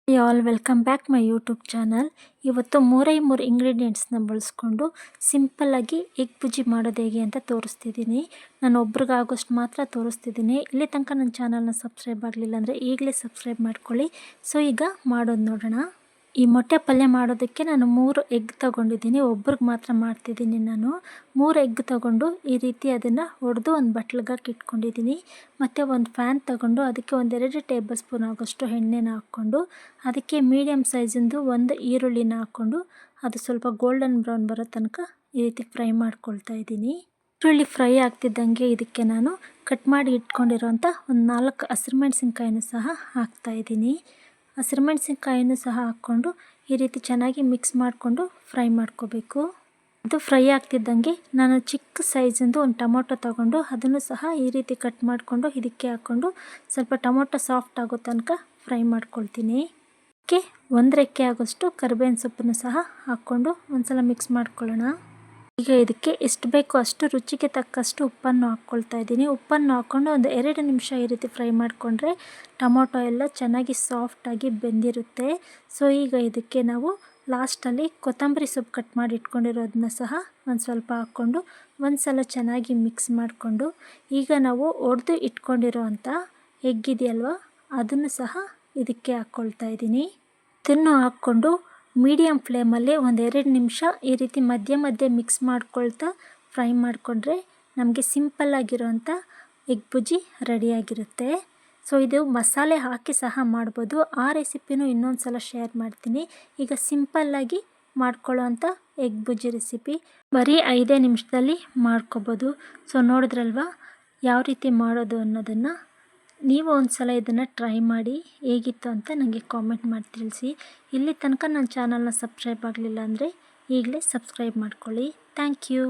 All welcome back my YouTube channel. ಇವತ್ತು 3 ಇಂಗ್ರೀಡಿಯೆಂಟ್ಸ್ನ ಬಳಸ್ಕೊಂಡು ಸಿಂಪಲ್ಲಾಗಿ ಎಗ್ ಬುಜ್ಜಿ ಮಾಡೋದು ಹೇಗೆ ಅಂತ ತೋರಿಸ್ತಿದ್ದೀನಿ. ನಾನು ಒಬ್ರಿಗಾಗೋಷ್ಟು ಮಾತ್ರ ತೋರಿಸ್ತಿದ್ದೀನಿ. ಇಲ್ಲಿ ತನಕ ನನ್ನ ಚಾನಲ್ನ ಸಬ್ಸ್ಕ್ರೈಬ್ ಆಗಲಿಲ್ಲ ಅಂದರೆ ಈಗಲೇ ಸಬ್ಸ್ಕ್ರೈಬ್ ಮಾಡ್ಕೊಳ್ಳಿ. ಸೊ ಈಗ ಮಾಡೋದು ನೋಡೋಣ. ಈ ಮೊಟ್ಟೆ ಪಲ್ಯ ಮಾಡೋದಕ್ಕೆ ನಾನು 3 ಎಗ್ ತೊಗೊಂಡಿದ್ದೀನಿ. ಒಬ್ರಿಗೆ ಮಾತ್ರ ಮಾಡ್ತಿದ್ದೀನಿ ನಾನು. 3 ಎಗ್ ತೊಗೊಂಡು ಈ ರೀತಿ ಅದನ್ನು ಒಡೆದು ಒಂದು ಬಟ್ಲಿಗೆ ಇಟ್ಕೊಂಡಿದ್ದೀನಿ. ಮತ್ತು ಒಂದು ಫ್ಯಾನ್ ತೊಗೊಂಡು ಅದಕ್ಕೆ 1-2 ಟೇಬಲ್ ಸ್ಪೂನ್ ಆಗೋಷ್ಟು ಎಣ್ಣೆನ ಹಾಕ್ಕೊಂಡು ಅದಕ್ಕೆ ಮೀಡಿಯಮ್ ಸೈಜಿಂದು ಒಂದು ಈರುಳ್ಳಿನ ಹಾಕ್ಕೊಂಡು ಅದು ಸ್ವಲ್ಪ ಗೋಲ್ಡನ್ ಬ್ರೌನ್ ಬರೋ ತನಕ ಈ ರೀತಿ ಫ್ರೈ ಮಾಡ್ಕೊಳ್ತಾ ಇದ್ದೀನಿ. ಈರುಳ್ಳಿ ಫ್ರೈ ಆಗ್ತಿದ್ದಂಗೆ ಇದಕ್ಕೆ ನಾನು ಕಟ್ ಮಾಡಿ ಇಟ್ಕೊಂಡಿರೋಂಥ ಒಂದು 4 ಹಸಿರು ಮೆಣಸಿನ್ಕಾಯಿನೂ ಸಹ ಹಾಕ್ತಾಯಿದ್ದೀನಿ. ಹಸಿರು ಮೆಣಸಿನ್ಕಾಯಿನೂ ಸಹ ಹಾಕ್ಕೊಂಡು ಈ ರೀತಿ ಚೆನ್ನಾಗಿ ಮಿಕ್ಸ್ ಮಾಡಿಕೊಂಡು ಫ್ರೈ ಮಾಡ್ಕೋಬೇಕು. ಅದು ಫ್ರೈ ಆಗ್ತಿದ್ದಂಗೆ ನಾನು ಚಿಕ್ಕ ಸೈಜಿಂದು ಒಂದು ಟೊಮೊಟೊ ತೊಗೊಂಡು ಅದನ್ನು ಸಹ ಈ ರೀತಿ ಕಟ್ ಮಾಡಿಕೊಂಡು ಇದಕ್ಕೆ ಹಾಕ್ಕೊಂಡು ಸ್ವಲ್ಪ ಟೊಮೊಟೊ ಸಾಫ್ಟ್ ಆಗೋ ತನಕ ಫ್ರೈ ಮಾಡ್ಕೊಳ್ತೀನಿ. ಇದಕ್ಕೆ 1 ರೆಕ್ಕೆ ಆಗೋಷ್ಟು ಕರಿಬೇವಿನ ಸೊಪ್ಪನ್ನು ಸಹ ಹಾಕ್ಕೊಂಡು ಒಂದ್ಸಲ ಮಿಕ್ಸ್ ಮಾಡ್ಕೊಳ್ಳೋಣ. ಈಗ ಇದಕ್ಕೆ ಎಷ್ಟು ಬೇಕೋ ಅಷ್ಟು ರುಚಿಗೆ ತಕ್ಕಷ್ಟು ಉಪ್ಪನ್ನು ಹಾಕ್ಕೊಳ್ತಾ ಇದ್ದೀನಿ. ಉಪ್ಪನ್ನು ಹಾಕ್ಕೊಂಡು ಒಂದು 2 ನಿಮಿಷ ಈ ರೀತಿ ಫ್ರೈ ಮಾಡಿಕೊಂಡ್ರೆ ಟೊಮೊಟೊ ಎಲ್ಲ ಚೆನ್ನಾಗಿ ಸಾಫ್ಟಾಗಿ ಬೆಂದಿರುತ್ತೆ. ಸೊ ಈಗ ಇದಕ್ಕೆ ನಾವು ಲಾಸ್ಟಲ್ಲಿ ಕೊತ್ತಂಬರಿ ಸೊಪ್ಪು ಕಟ್ ಮಾಡಿ ಇಟ್ಕೊಂಡಿರೋದನ್ನ ಸಹ ಒಂದು ಸ್ವಲ್ಪ ಹಾಕ್ಕೊಂಡು ಒಂದು ಸಲ ಚೆನ್ನಾಗಿ ಮಿಕ್ಸ್ ಮಾಡಿಕೊಂಡು ಈಗ ನಾವು ಒಡೆದು ಇಟ್ಕೊಂಡಿರೋ ಅಂಥ ಎಗ್ ಇದೆಯಲ್ವ ಅದನ್ನು ಸಹ ಇದಕ್ಕೆ ಹಾಕ್ಕೊಳ್ತಾ ಇದ್ದೀನಿ. ಇದನ್ನು ಹಾಕ್ಕೊಂಡು ಮೀಡಿಯಮ್ ಫ್ಲೇಮಲ್ಲಿ 1-2 ನಿಮಿಷ ಈ ರೀತಿ ಮಧ್ಯೆ ಮಿಕ್ಸ್ ಮಾಡ್ಕೊಳ್ತಾ ಫ್ರೈ ಮಾಡಿಕೊಂಡ್ರೆ ನಮಗೆ ಸಿಂಪಲ್ಲಾಗಿರೋಂಥ ಎಗ್ ಬುಜ್ಜಿ ರೆಡಿಯಾಗಿರುತ್ತೆ. ಸೊ ಇದು ಮಸಾಲೆ ಹಾಕಿ ಸಹ ಮಾಡ್ಬೋದು. ಆ ರೆಸಿಪಿನೂ ಇನ್ನೊಂದು ಸಲ ಶೇರ್ ಮಾಡ್ತೀನಿ. ಈಗ ಸಿಂಪಲ್ಲಾಗಿ ಮಾಡ್ಕೊಳ್ಳೋಂಥ ಎಗ್ ಬುಜ್ಜಿ ರೆಸಿಪಿ ಬರೀ 5 ನಿಮಿಷದಲ್ಲಿ ಮಾಡ್ಕೋಬೋದು. ಸೊ ನೋಡಿದ್ರಲ್ವ ಯಾವ ರೀತಿ ಮಾಡೋದು ಅನ್ನೋದನ್ನು. ನೀವು ಒಂದು ಸಲ ಇದನ್ನು ಟ್ರೈ ಮಾಡಿ ಹೇಗಿತ್ತು ಅಂತ ನನಗೆ ಕಾಮೆಂಟ್ ಮಾಡಿ ತಿಳಿಸಿ. ಇಲ್ಲಿ ತನಕ ನನ್ನ ಚಾನಲ್ನ ಸಬ್ಸ್ಕ್ರೈಬ್ ಆಗಲಿಲ್ಲ ಅಂದರೆ ಈಗಲೇ ಸಬ್ಸ್ಕ್ರೈಬ್ ಮಾಡ್ಕೊಳ್ಳಿ. Thank you.